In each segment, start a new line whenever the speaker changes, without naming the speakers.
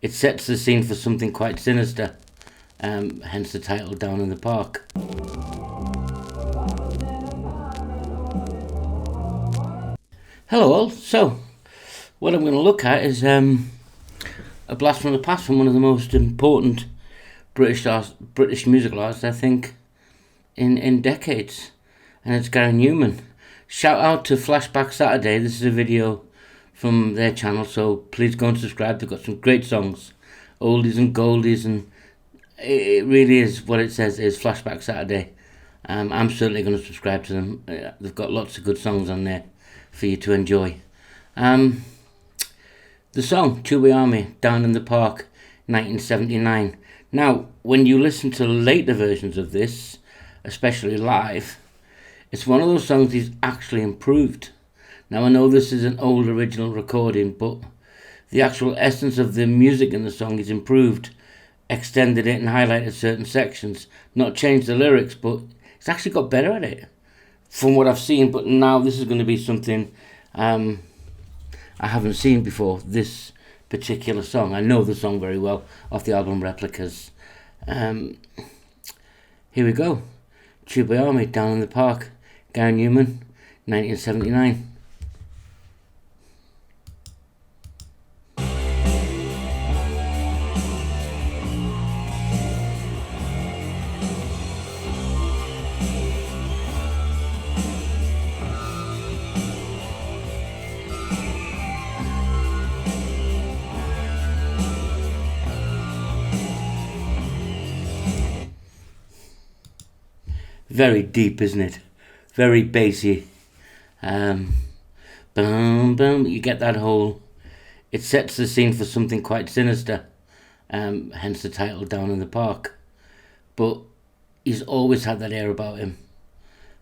It sets the scene for something quite sinister, hence the title Down in the Park. Hello all, so what I'm going to look at is a blast from the past from one of the most important British musical artists, I think, in decades, and it's Gary Numan. Shout out to Flashback Saturday. This is a video from their channel, so please go and subscribe. They've got some great songs, oldies and goldies, and it really is what it says is Flashback Saturday. I'm certainly going to subscribe to them. They've got lots of good songs on there for you to enjoy. The song Tubeway Army, Down in the Park, 1979. Now, when you listen to later versions of this, especially live, it's one of those songs he's actually improved. Now, I know this is an old original recording, but the actual essence of the music in the song is improved, extended it and highlighted certain sections, not changed the lyrics, but it's actually got better at it from what I've seen. But now this is going to be something I haven't seen before, this particular song. I know the song very well off the album Replicas. Here we go. Tubeway Army, Down in the Park, Gary Numan, 1979. Very deep, isn't it? Very bassy. Boom, boom. You get that whole... It sets the scene for something quite sinister. Hence the title Down in the Park. But he's always had that air about him.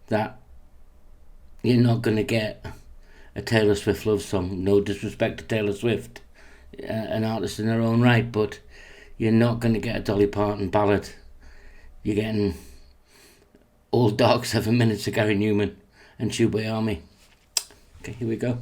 That you're not going to get a Taylor Swift love song. No disrespect to Taylor Swift. An artist in her own right. But you're not going to get a Dolly Parton ballad. You're getting... all dark 7 minutes of Gary Numan and Tubeway Army. Okay, here we go.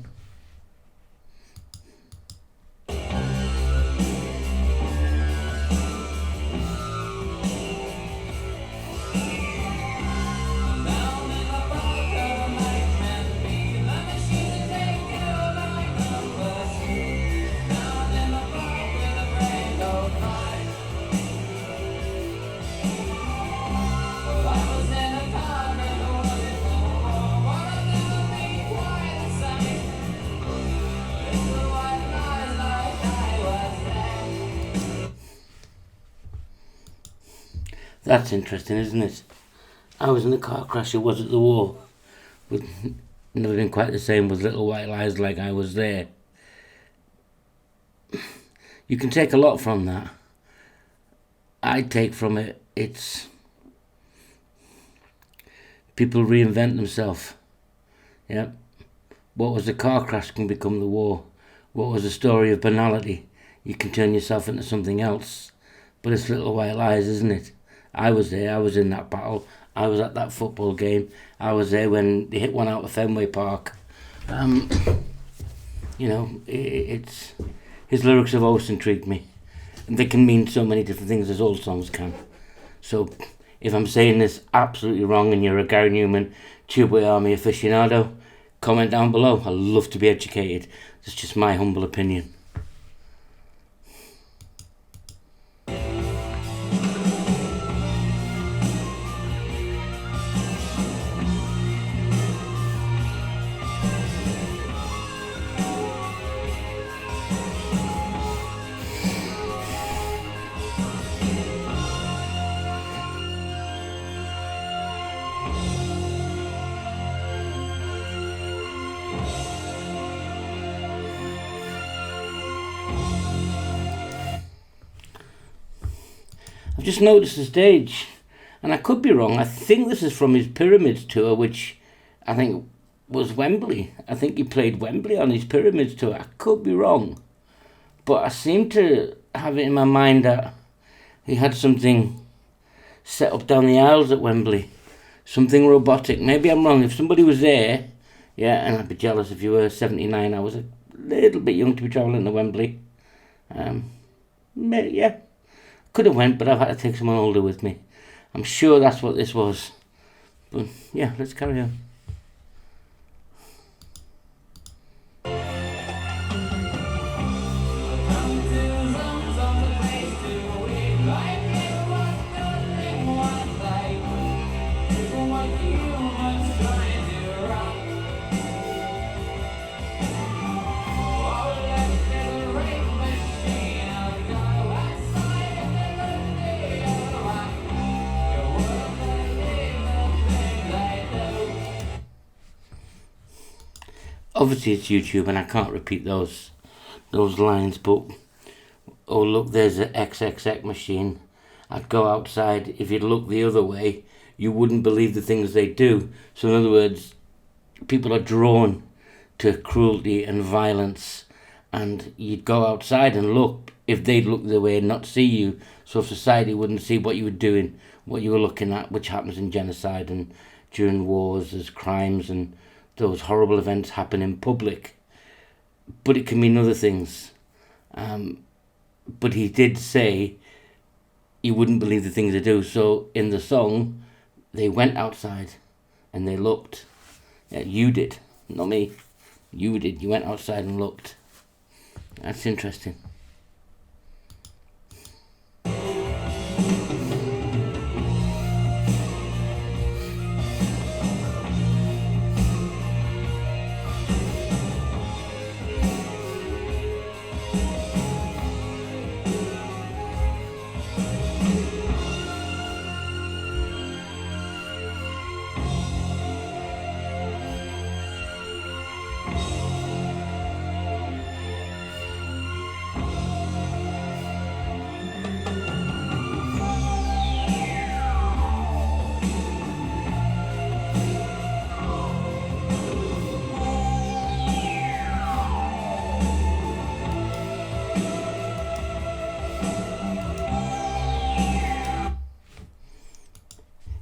That's interesting, isn't it? I was in a car crash, it was at the war. Would never been quite the same with Little White Lies like I was there. You can take a lot from that. I take from it, it's... people reinvent themselves. Yeah. What was a car crash can become the war. What was a story of banality, you can turn yourself into something else. But it's Little White Lies, isn't it? I was there, I was in that battle, I was at that football game, I was there when they hit one out of Fenway Park. You know, it's his lyrics have always intrigued me. And they can mean so many different things as old songs can. So, if I'm saying this absolutely wrong and you're a Gary Numan Tubeway Army aficionado, comment down below. I love to be educated. It's just my humble opinion. I've just noticed the stage, and I could be wrong. I think this is from his Pyramids tour, which I think was Wembley. I think he played Wembley on his Pyramids tour. I could be wrong, but I seem to have it in my mind that he had something set up down the aisles at Wembley, something robotic. Maybe I'm wrong. If somebody was there, yeah, and I'd be jealous if you were 79. I was a little bit young to be travelling to Wembley. Yeah, could have went, but I've had to take someone older with me. I'm sure that's what this was. But yeah, let's carry on. Obviously it's YouTube and I can't repeat those lines, but oh look, there's an XXX machine. I'd go outside. If you'd look the other way, you wouldn't believe the things they do. So in other words, people are drawn to cruelty and violence, and you'd go outside and look. If they'd look the way and not see you, so society wouldn't see what you were doing, what you were looking at, which happens in genocide and during wars as crimes, and those horrible events happen in public. But it can mean other things. But he did say you wouldn't believe the things they do. So in the song, they went outside and they looked. Yeah, you did, not me. You did. You went outside and looked. That's interesting.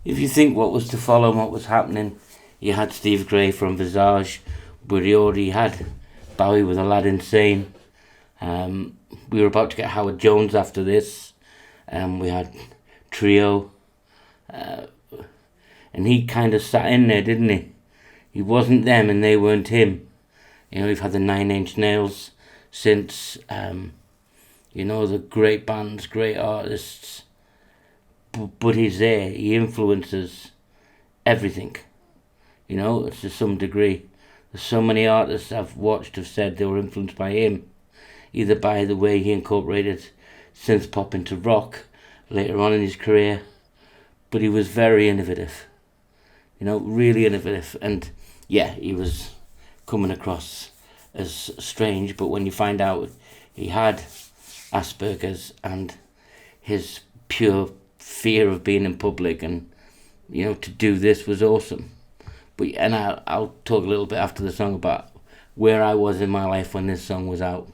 If you think what was to follow and what was happening, you had Steve Gray from Visage, but he already had Bowie with Aladdin Sane. We were about to get Howard Jones after this. We had Trio. And he kind of sat in there, didn't he? He wasn't them and they weren't him. You know, we've had the 9 Inch Nails since, the great bands, great artists. But he's there. He influences everything, to some degree. There's so many artists I've watched have said they were influenced by him, either by the way he incorporated synth pop into rock later on in his career, but he was very innovative, really innovative. And yeah, he was coming across as strange, but when you find out he had Asperger's and his pure fear of being in public, and to do this was awesome. But I'll talk a little bit after the song about where I was in my life when this song was out.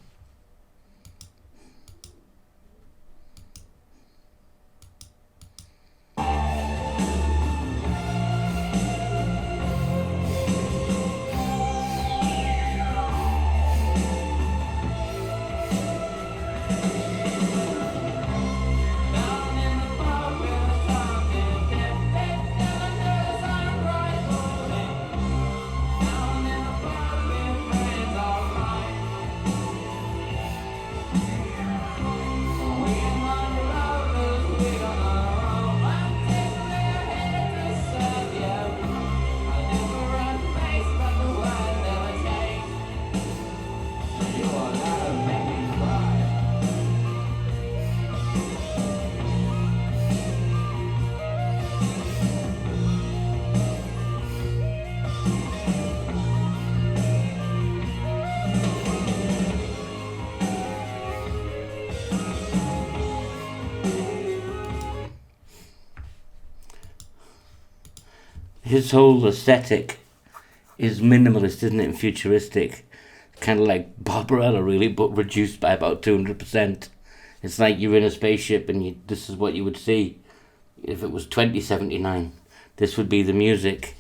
His whole aesthetic is minimalist, isn't it, and futuristic. Kind of like Barbarella, really, but reduced by about 200%. It's like you're in a spaceship and this is what you would see. If it was 2079, this would be the music.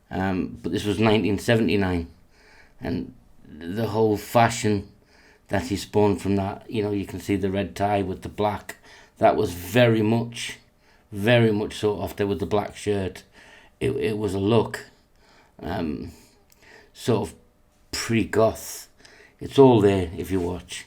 But this was 1979. And the whole fashion, that he spawned from that. You know, you can see the red tie with the black. That was very much sought after with the black shirt. It was a look, sort of pre-goth. It's all there if you watch.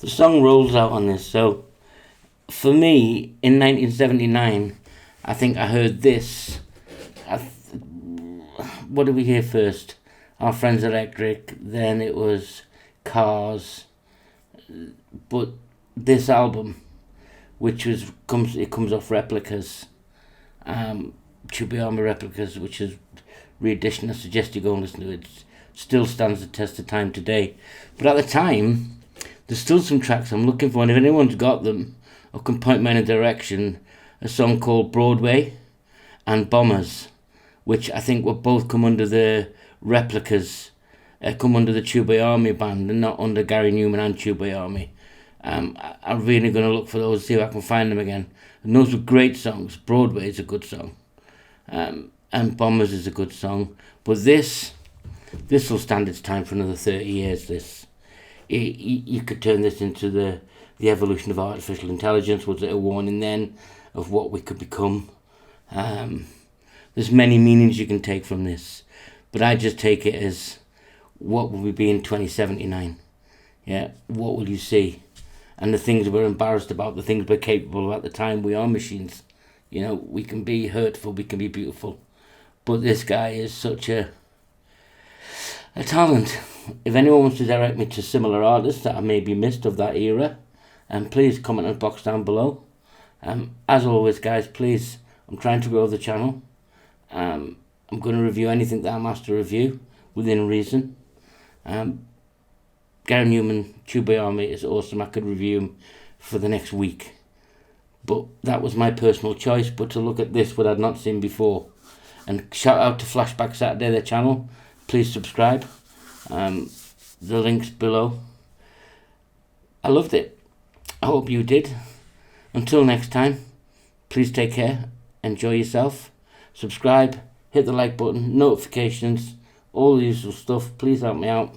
The song rolls out on this. So for me, in 1979, I think I heard this. What did we hear first? Our Friends Electric, then it was Cars. But this album, which comes off Replicas, Tubeway Army Replicas, which is re-edition. I suggest you go and listen to it. It still stands the test of time today. But at the time, there's still some tracks I'm looking for, and if anyone's got them or can point me in a direction, a song called Broadway and Bombers, which I think will both come under the Replicas, come under the Tubeway Army band and not under Gary Numan and Tubeway Army. I'm really going to look for those, see if I can find them again. And those were great songs. Broadway is a good song, and Bombers is a good song. But this will stand its time for another 30 years, this. You could turn this into the evolution of artificial intelligence. Was it a warning then of what we could become? There's many meanings you can take from this, but I just take it as, what will we be in 2079? Yeah, what will you see? And the things we're embarrassed about, the things we're capable of at the time, we are machines. You know, we can be hurtful, we can be beautiful. But this guy is such a talent. If anyone wants to direct me to similar artists that I maybe missed of that era, please comment in the box down below. As always, guys, please, I'm trying to grow the channel. I'm going to review anything that I'm asked to review within reason. Gary Numan, Tubeway Army is awesome. I could review him for the next week. But that was my personal choice. But to look at this, what I'd not seen before. And shout out to Flashback Saturday, their channel. Please subscribe. The link's below. I loved it. I hope you did. Until next time, please take care. Enjoy yourself. Subscribe. Hit the like button. Notifications. All the usual stuff. Please help me out.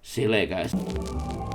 See you later, guys.